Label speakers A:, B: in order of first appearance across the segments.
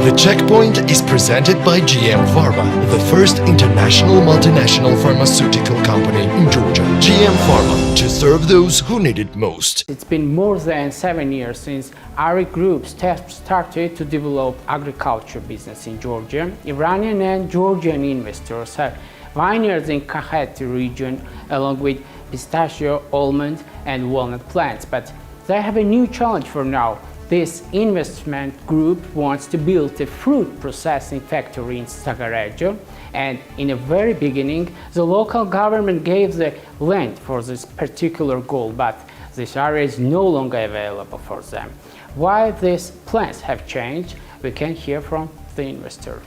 A: The Checkpoint is presented by GM Pharma, the first international multinational pharmaceutical company in Georgia. GM Pharma, to serve those who need it most.
B: It's been more than 7 years since Aric Group started to develop agriculture business in Georgia. Iranian and Georgian investors have vineyards in Kakheti region along with pistachio, almond and walnut plants, but they have a new challenge for now. This investment group wants to build a fruit processing factory in Sagarejo, and in the very beginning, the local government gave the land for this particular goal, but this area is no longer available for them. Why these plans have changed, we can hear from the investor.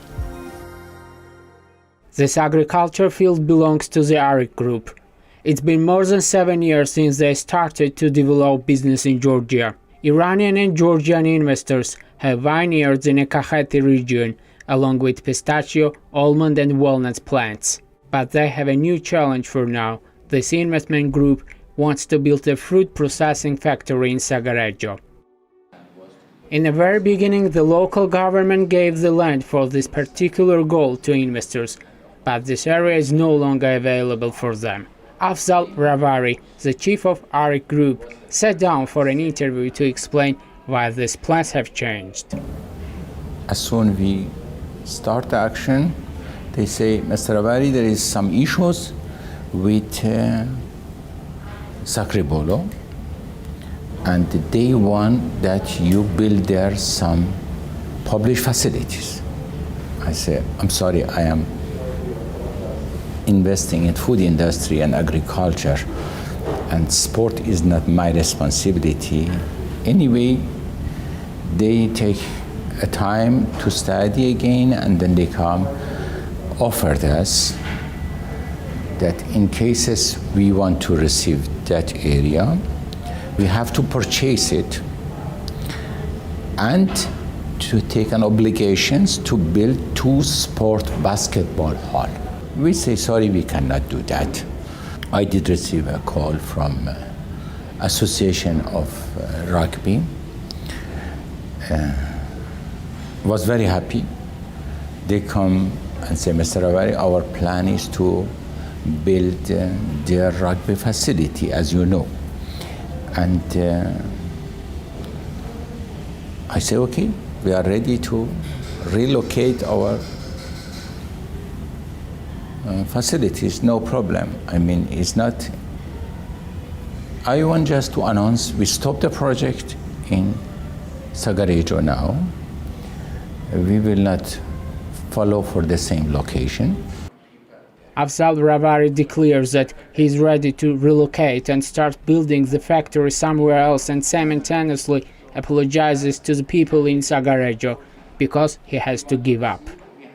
B: This agriculture field belongs to the Aric Group. It's been more than 7 years since they started to develop business in Georgia. Iranian and Georgian investors have vineyards in the Kakheti region, along with pistachio, almond and walnut plants. But they have a new challenge for now. This investment group wants to build a fruit processing factory in Sagarejo. In the very beginning, the local government gave the land for this particular goal to investors, but this area is no longer available for them. Afzal Ravari, the chief of Aric Group, sat down for an interview to explain why these plans have changed.
C: As soon as we start the action, they say, Mr. Ravari, there is some issues with Sagarejo, and they want that you build there some public facilities. I say, I'm sorry, I am investing in food industry and agriculture, and sport is not my responsibility. Anyway, they take a time to study again, and then they come offered us that in cases we want to receive that area, we have to purchase it and to take an obligations to build 2 sport basketball hall. We say, sorry, we cannot do that. I did receive a call from Association of Rugby. Was very happy. They come and say, Mr. Ravari, our plan is to build their rugby facility, as you know. And I say, okay, we are ready to relocate our facilities, no problem. I mean, it's not. I want just to announce we stopped the project in Sagarejo now. We will not follow for the same location.
B: Afzal Ravari declares that he is ready to relocate and start building the factory somewhere else, and simultaneously apologizes to the people in Sagarejo because he has to give up.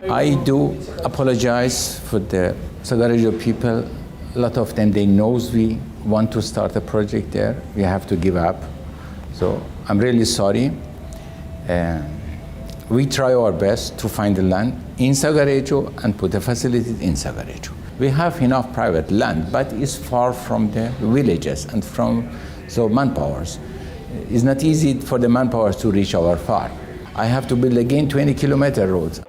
C: I do apologize for the Sagarejo people. A lot of them, they knows we want to start a project there. We have to give up. So I'm really sorry. We try our best to find the land in Sagarejo and put a facility in Sagarejo. We have enough private land, but it's far from the villages and from so manpowers. It's not easy for the manpowers to reach our farm. I have to build again 20-kilometer roads.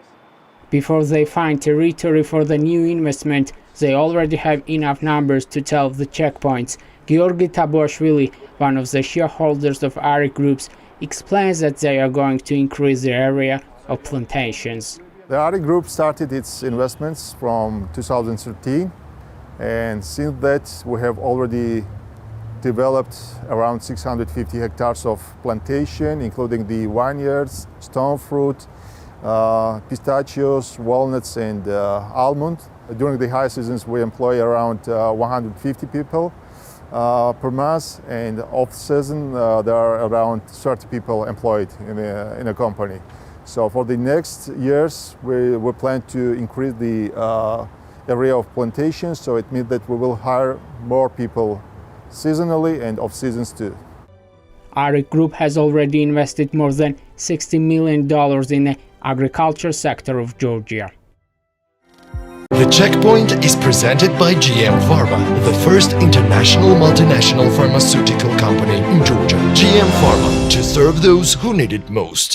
B: Before they find territory for the new investment, they already have enough numbers to tell the checkpoints. Georgi Tabuashvili, one of the shareholders of Aric Groups, explains that they are going to increase the area of plantations.
D: The Aric Group started its investments from 2013, and since that we have already developed around 650 hectares of plantation, including the vineyards, stone fruit, pistachios, walnuts and almond. During the high seasons we employ around 150 people per month, and off season there are around 30 people employed in a company. So for the next years we plan to increase the area of plantations, so it means that we will hire more people seasonally and off seasons too.
B: Aric Group has already invested more than $60 million in the agriculture sector of Georgia.
A: The Checkpoint is presented by GM Pharma, the first international multinational pharmaceutical company in Georgia. GM Pharma, to serve those who need it most.